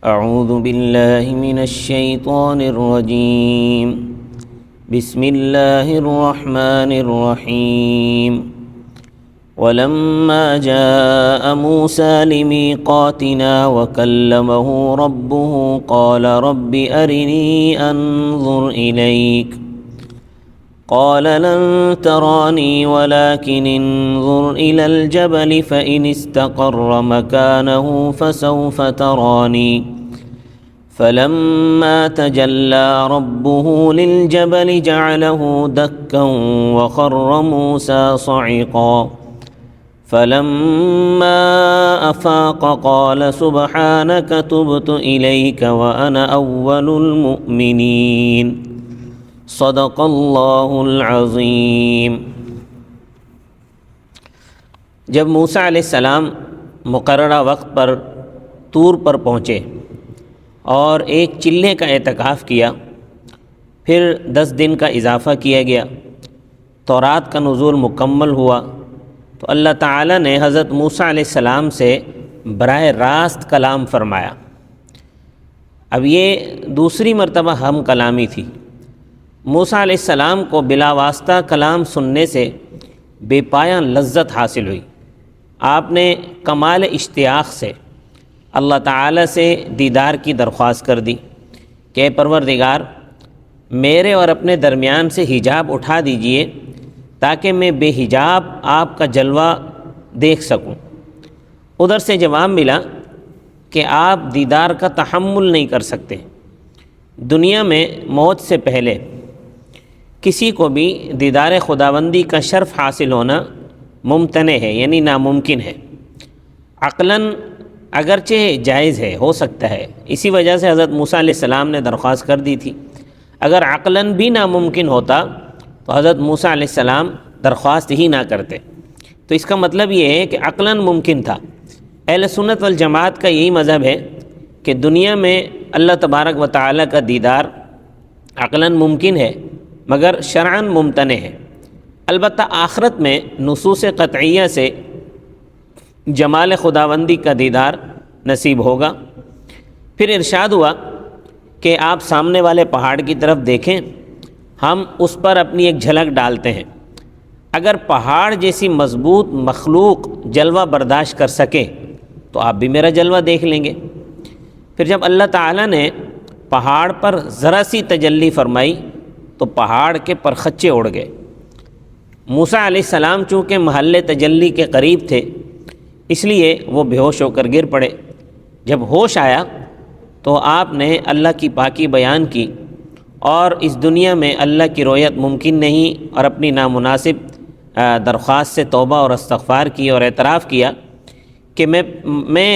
اعوذ باللہ من الشیطان الرجیم بسم اللہ الرحمن الرحیم ولما جاء موسى لميقاتنا وكلمه ربه قال رب أرني أنظر إليك قال لن تراني ولكن انظر إلى الجبل فإن استقر مكانه فسوف تراني فلما تجلى ربه للجبل جعله دكا وخر موسى صعقا فلما أفاق قال سبحانك تبت إليك وأنا أول المؤمنين صدق اللہ العظیم۔ جب موسیٰ علیہ السلام مقررہ وقت پر طور پر پہنچے اور ایک چلے کا اعتکاف کیا، پھر 10 دن کا اضافہ کیا گیا، تورات کا نزول مکمل ہوا، تو اللہ تعالیٰ نے حضرت موسیٰ علیہ السلام سے براہ راست کلام فرمایا۔ اب یہ دوسری مرتبہ ہم کلامی تھی۔ موسیٰ علیہ السلام کو بلا واسطہ کلام سننے سے بے پایاں لذت حاصل ہوئی۔ آپ نے کمال اشتیاق سے اللہ تعالیٰ سے دیدار کی درخواست کر دی کہ اے پروردگار، میرے اور اپنے درمیان سے حجاب اٹھا دیجئے تاکہ میں بے حجاب آپ کا جلوہ دیکھ سکوں۔ ادھر سے جواب ملا کہ آپ دیدار کا تحمل نہیں کر سکتے۔ دنیا میں موت سے پہلے کسی کو بھی دیدار خداوندی کا شرف حاصل ہونا ممتنع ہے، یعنی ناممکن ہے۔ عقلاً اگرچہ جائز ہے، ہو سکتا ہے، اسی وجہ سے حضرت موسیٰ علیہ السلام نے درخواست کر دی تھی۔ اگر عقلاً بھی ناممکن ہوتا تو حضرت موسیٰ علیہ السلام درخواست ہی نہ کرتے۔ تو اس کا مطلب یہ ہے کہ عقلاً ممکن تھا۔ اہل سنت والجماعت کا یہی مذہب ہے کہ دنیا میں اللہ تبارک و تعالیٰ کا دیدار عقلاً ممکن ہے مگر شرعاً ممتنع ہے۔ البتہ آخرت میں نصوص قطعیہ سے جمال خداوندی کا دیدار نصیب ہوگا۔ پھر ارشاد ہوا کہ آپ سامنے والے پہاڑ کی طرف دیکھیں، ہم اس پر اپنی ایک جھلک ڈالتے ہیں۔ اگر پہاڑ جیسی مضبوط مخلوق جلوہ برداشت کر سکے تو آپ بھی میرا جلوہ دیکھ لیں گے۔ پھر جب اللہ تعالیٰ نے پہاڑ پر ذرا سی تجلی فرمائی تو پہاڑ کے پرخچے اڑ گئے۔ موسیٰ علیہ السلام چونکہ محل تجلی کے قریب تھے، اس لیے وہ بے ہوش ہو کر گر پڑے۔ جب ہوش آیا تو آپ نے اللہ کی پاکی بیان کی اور اس دنیا میں اللہ کی رؤیت ممکن نہیں، اور اپنی نامناسب درخواست سے توبہ اور استغفار کی اور اعتراف کیا کہ میں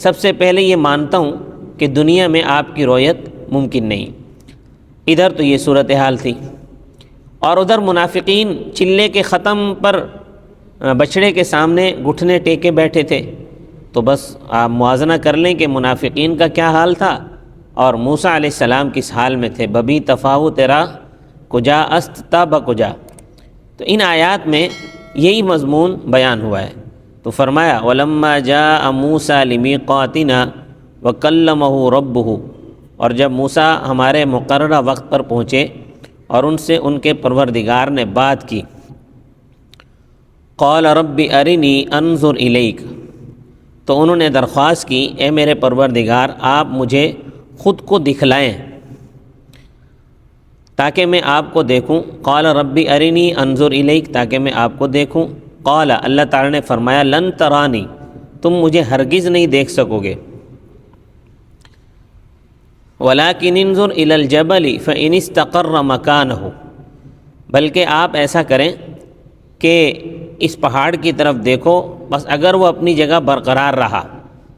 سب سے پہلے یہ مانتا ہوں کہ دنیا میں آپ کی رؤیت ممکن نہیں۔ ادھر تو یہ صورتحال تھی، اور ادھر منافقین چلے کے ختم پر بچڑے کے سامنے گھٹنے ٹیکے بیٹھے تھے۔ تو بس آپ موازنہ کر لیں کہ منافقین کا کیا حال تھا اور موسیٰ علیہ السلام کس حال میں تھے۔ ببی تفاوت تیرا کجا است تا بکجا۔ تو ان آیات میں یہی مضمون بیان ہوا ہے۔ تو فرمایا وَلَمَّا جَاءَ مُوسَىٰ لِمِيقَاتِنَا وَكَلَّمَهُ رَبُّهُ، اور جب موسیٰ ہمارے مقررہ وقت پر پہنچے اور ان سے ان کے پروردگار نے بات کی، قال رب ارنی انظر الیک، تو انہوں نے درخواست کی اے میرے پروردگار آپ مجھے خود کو دکھلائیں تاکہ میں آپ کو دیکھوں۔ قال رب ارنی انظر الیک، تاکہ میں آپ کو دیکھوں۔ قال، اللہ تعالی نے فرمایا لن ترانی، تم مجھے ہرگز نہیں دیکھ سکو گے۔ وَلَٰكِنِ انظُرْ إِلَى الْجَبَلِ فَإِنِ اسْتَقَرَّ مَكَانَهُ، بلکہ آپ ایسا کریں کہ اس پہاڑ کی طرف دیکھو، بس اگر وہ اپنی جگہ برقرار رہا،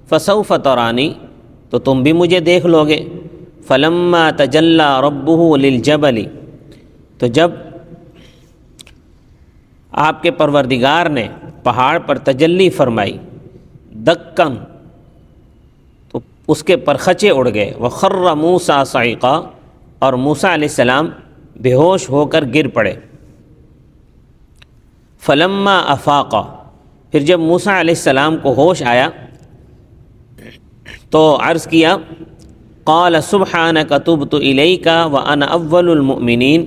فَسَوْفَ تَرَانِي، تو تم بھی مجھے دیکھ لو گے۔ فَلَمَّا تَجَلَّىٰ رَبُّهُ لِلْجَبَلِ، تو جب آپ کے پروردگار نے پہاڑ پر تجلی فرمائی، دَكًّا، تو اس کے پرخچے اڑ گئے۔ وَخَرَّ مُوسَىٰ صَعِقًا، اور موسیٰ علیہ السلام بے ہوش ہو کر گر پڑے۔ فلما افاق، پھر جب موسیٰ علیہ السلام کو ہوش آیا تو عرض کیا قال سبحانک تبت الیک وانا اول المؤمنین،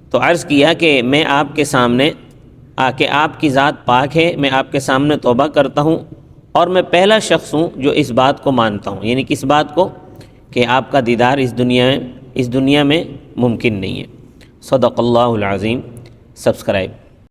تو عرض کیا کہ میں آپ کے سامنے کہ آپ کی ذات پاک ہے، میں آپ کے سامنے توبہ کرتا ہوں اور میں پہلا شخص ہوں جو اس بات کو مانتا ہوں، یعنی کس بات کو؟ کہ آپ کا دیدار اس دنیا میں ممکن نہیں ہے۔ صدق اللہ العظیم۔ سبسکرائب